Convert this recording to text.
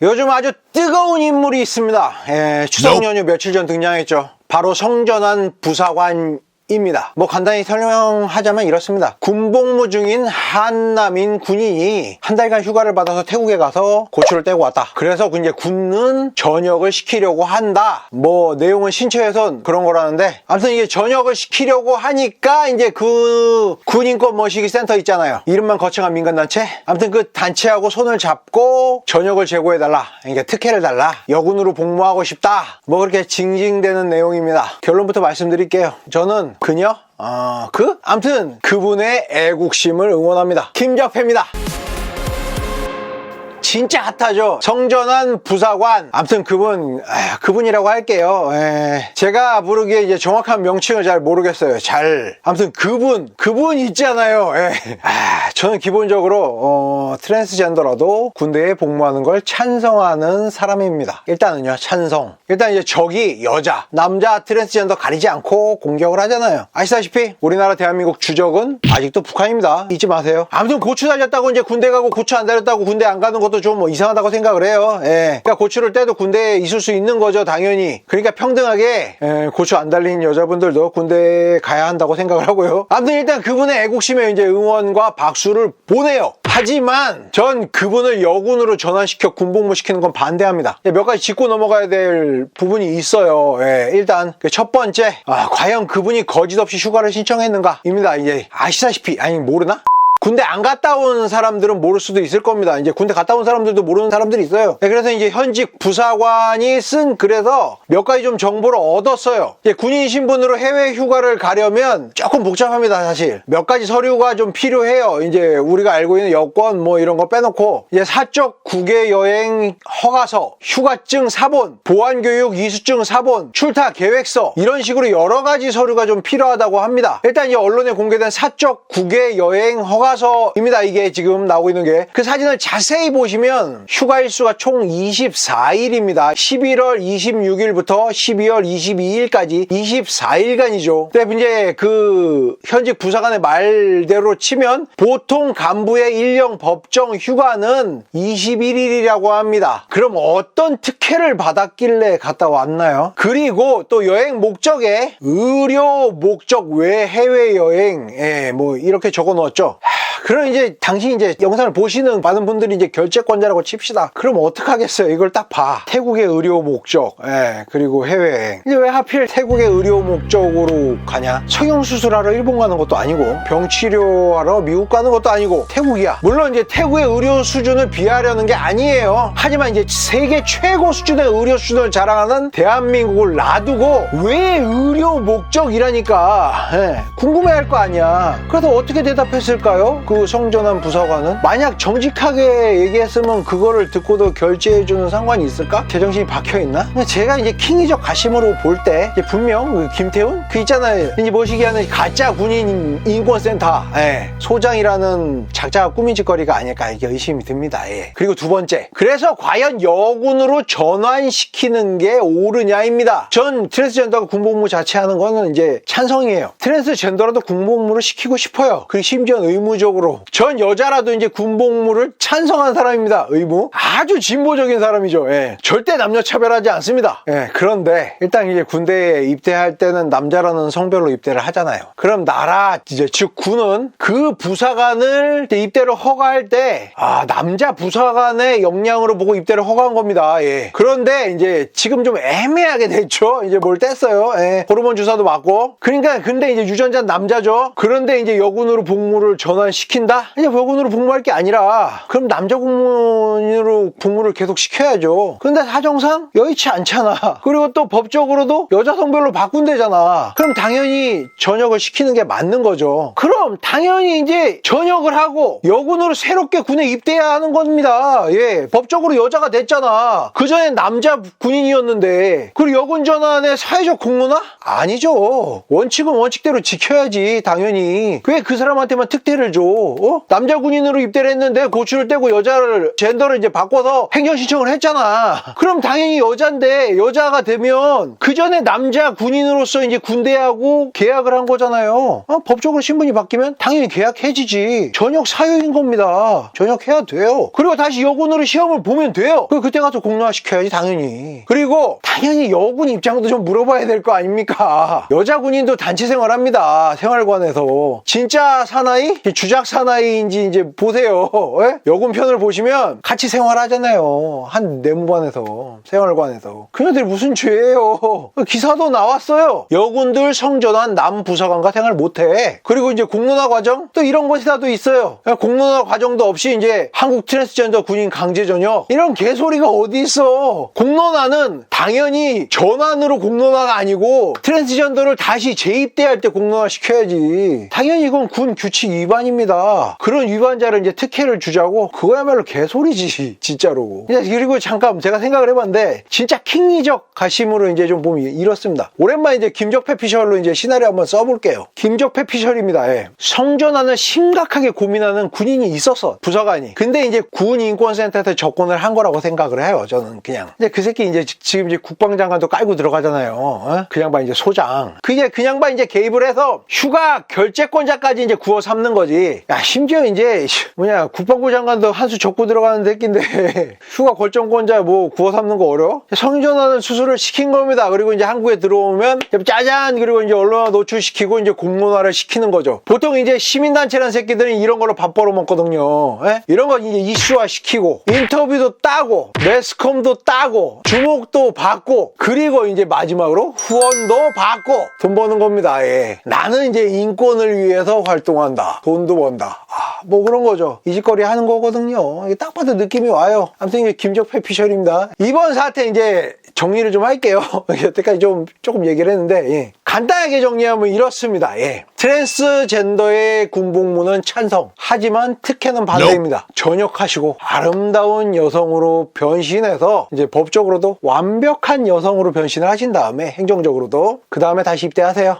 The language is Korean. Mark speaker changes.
Speaker 1: 요즘 아주 뜨거운 인물이 있습니다. 추석 연휴 며칠 전 등장했죠. 바로 성전환 부사관입니다. 뭐 간단히 설명하자면 이렇습니다. 군복무 중인 한남인 군인이 한 달간 휴가를 받아서 태국에 가서 고추를 떼고 왔다. 그래서 이제 군은 전역을 시키려고 한다. 뭐 내용은 신체에선 그런 거라는데, 아무튼 이게 전역을 시키려고 하니까 이제 그 군인권 모시기 센터 있잖아요. 이름만 거창한 민간단체. 아무튼 그 단체하고 손을 잡고 전역을 제고해달라. 그러니까 특혜를 달라. 여군으로 복무하고 싶다. 뭐 그렇게 징징대는 내용입니다. 결론부터 말씀드릴게요. 저는 그녀? 아무튼 그분의 애국심을 응원합니다. 김적패입니다. 진짜 핫하죠. 성전환 부사관. 아무튼 그분이라고 할게요. 제가 부르기에 이제 정확한 명칭을 잘 모르겠어요. 아무튼 그분 있잖아요. 저는 기본적으로 트랜스젠더라도 군대에 복무하는 걸 찬성하는 사람입니다. 일단은요, 찬성. 일단 이제 적이 여자, 남자 트랜스젠더 가리지 않고 공격을 하잖아요. 아시다시피 우리나라 대한민국 주적은 아직도 북한입니다. 잊지 마세요. 아무튼 고추 달렸다고 이제 군대 가고 고추 안 달렸다고 군대 안 가는 것도 좀 뭐 이상하다고 생각을 해요. 그러니까 고추를 떼도 군대에 있을 수 있는 거죠, 당연히. 그러니까 평등하게 고추 안 달린 여자분들도 군대에 가야 한다고 생각을 하고요. 아무튼 일단 그분의 애국심에 이제 응원과 박수를 보내요. 하지만 전 그분을 여군으로 전환시켜 군복무 시키는 건 반대합니다. 몇 가지 짚고 넘어가야 될 부분이 있어요. 일단 첫 번째, 과연 그분이 거짓 없이 휴가를 신청했는가입니다. 이제 아시다시피, 아니 모르나? 군대 안 갔다 온 사람들은 모를 수도 있을 겁니다. 이제 군대 갔다 온 사람들도 모르는 사람들이 있어요. 그래서 이제 현직 부사관이 그래서 몇 가지 좀 정보를 얻었어요. 이제 군인 신분으로 해외 휴가를 가려면 조금 복잡합니다, 사실. 몇 가지 서류가 좀 필요해요. 이제 우리가 알고 있는 여권 뭐 이런 거 빼놓고, 이제 사적 국외 여행 허가서, 휴가증 사본, 보안교육 이수증 사본, 출타 계획서, 이런 식으로 여러 가지 서류가 좀 필요하다고 합니다. 일단 이제 언론에 공개된 사적 국외 여행 허가서입니다. 이게 지금 나오고 있는 게. 그 사진을 자세히 보시면 휴가 일수가 총 24일입니다. 11월 26일부터 12월 22일까지 24일간이죠. 근데 이제 그 현직 부사관의 말대로 치면 보통 간부의 일령 법정 휴가는 21일이라고 합니다. 그럼 어떤 특혜를 받았길래 갔다 왔나요? 그리고 또 여행 목적에 의료 목적 외 해외여행, 뭐 이렇게 적어 놓았죠. 그럼 이제 당신이 이제 영상을 보시는 많은 분들이 이제 결재권자라고 칩시다. 그럼 어떡하겠어요? 이걸 딱 봐. 태국의 의료 목적, 그리고 해외여행. 이제 왜 하필 태국의 의료 목적으로 가냐? 성형수술하러 일본 가는 것도 아니고, 병치료하러 미국 가는 것도 아니고, 태국이야. 물론 이제 태국의 의료 수준을 비하려는 게 아니에요. 하지만 이제 세계 최고 수준의 의료 수준을 자랑하는 대한민국을 놔두고 왜 의료 목적이라니까 궁금해할 거 아니야. 그래서 어떻게 대답했을까요? 그 성전환 부사관은 만약 정직하게 얘기했으면 그거를 듣고도 결제해주는 상관이 있을까? 제정신이 박혀있나? 제가 이제 킹이적 가심으로 볼 때 분명 그 김태훈? 그 있잖아요. 이제 모시기 하는 가짜 군인 인권센터 소장이라는 작자가 꾸민 짓거리가 아닐까 이게 의심이 듭니다. 그리고 두 번째, 그래서 과연 여군으로 전환시키는 게 옳으냐입니다. 전 트랜스젠더가 군복무 자체하는 거는 이제 찬성이에요. 트랜스젠더라도 군복무를 시키고 싶어요. 그리고 심지어 의무적으로. 전 여자라도 이제 군복무를 찬성하는 사람입니다. 의무. 아주 진보적인 사람이죠. 절대 남녀 차별하지 않습니다. 그런데 일단 이제 군대에 입대할 때는 남자라는 성별로 입대를 하잖아요. 그럼 나라 이제 즉 군은 그 부사관을 입대를 허가할 때 남자 부사관의 역량으로 보고 입대를 허가한 겁니다. 그런데 이제 지금 좀 애매하게 됐죠. 이제 뭘 뗐어요. 호르몬 주사도 맞고. 그러니까 근데 이제 유전자는 남자죠. 그런데 이제 여군으로 복무를 전환시킨다? 이제 여군으로 복무할 게 아니라 그럼 남자 군인으로 복무를 계속 시켜야죠. 근데 사정상 여의치 않잖아. 그리고 또 법적으로도 여자 성별로 바꾼대잖아. 그럼 당연히 전역을 시키는 게 맞는 거죠. 그럼 당연히 이제 전역을 하고 여군으로 새롭게 군에 입대해야 하는 겁니다. 법적으로 여자가 됐잖아. 그전엔 남자 군인이었는데. 그리고 여군 전환의 사회적 공로나? 아니죠. 원칙은 원칙대로 지켜야지, 당연히. 왜 그 사람한테만 특혜를 줘? 남자 군인으로 입대를 했는데 고추를 떼고 여자를 젠더를 이제 바꿔서 행정 신청을 했잖아. 그럼 당연히 여잔데 여자가 되면 그 전에 남자 군인으로서 이제 군대하고 계약을 한 거잖아요. 법적으로 신분이 바뀌면 당연히 계약 해지지. 전역 사유인 겁니다. 전역해야 돼요. 그리고 다시 여군으로 시험을 보면 돼요. 그때 가서 공론화 시켜야지 당연히. 그리고 당연히 여군 입장도 좀 물어봐야 될 거 아닙니까? 여자 군인도 단체 생활합니다. 생활관에서. 진짜 사나이? 주작 사나이인지 이제 보세요. 예? 여군 편을 보시면 같이 생활하잖아요. 한 내무반에서, 생활관에서. 그녀들이 무슨 죄예요? 기사도 나왔어요. 여군들 성전환 남부사관과 생활 못해. 그리고 이제 공론화 과정? 또 이런 것이 다도 있어요. 공론화 과정도 없이 이제 한국 트랜스젠더 군인 강제 전역? 이런 개소리가 어디 있어? 공론화는 당연히 전환으로 공론화가 아니고 트랜스젠더를 다시 재입대할 때 공론화 시켜야지. 당연히 이건 군 규칙 위반입니다. 그런 위반자를 이제 특혜를 주자고? 그거야말로 개소리지, 진짜로. 그리고 잠깐 제가 생각을 해봤는데 진짜 킹리적 가심으로 이제 좀 보면 이렇습니다. 오랜만에 이제 김적패 피셜로 이제 시나리오 한번 써볼게요. 김적패 피셜입니다. 예. 성전환을 심각하게 고민하는 군인이 있었어, 부사관이. 근데 이제 군인권센터한테 접근을 한 거라고 생각을 해요, 저는 그냥. 근데 그 새끼 이제 지금 이제 국방장관도 깔고 들어가잖아요. 그 양반 이제 소장. 그 양반 이제 개입을 해서 휴가 결재권자까지 이제 구워 삼는 거지. 야, 심지어 이제 국방부 장관도 한 수 접고 들어가는 새끼인데 휴가 결정권자 뭐 구워 삼는 거 어려워? 성전환을 수술을 시킨 겁니다. 그리고 이제 한국에 들어오면 짜잔, 그리고 이제 언론화 노출시키고 이제 공론화를 시키는 거죠. 보통 이제 시민단체라는 새끼들은 이런 걸로 밥 벌어먹거든요. 예? 이런 거 이제 이슈화 시키고 인터뷰도 따고 매스컴도 따고 주목도 받고 그리고 이제 마지막으로 후원도 받고 돈 버는 겁니다. 예. 나는 이제 인권을 위해서 활동한다. 돈도 번다. 뭐 그런 거죠. 이 짓거리 하는 거거든요. 이게 딱 봐도 느낌이 와요. 아무튼 이게 김적패 피셜입니다. 이번 사태 이제 정리를 좀 할게요. 여태까지 조금 얘기를 했는데, 예. 간단하게 정리하면 이렇습니다. 예. 트랜스젠더의 군복무는 찬성. 하지만 특혜는 반대입니다. 전역하시고 아름다운 여성으로 변신해서 이제 법적으로도 완벽한 여성으로 변신을 하신 다음에 행정적으로도 그 다음에 다시 입대하세요.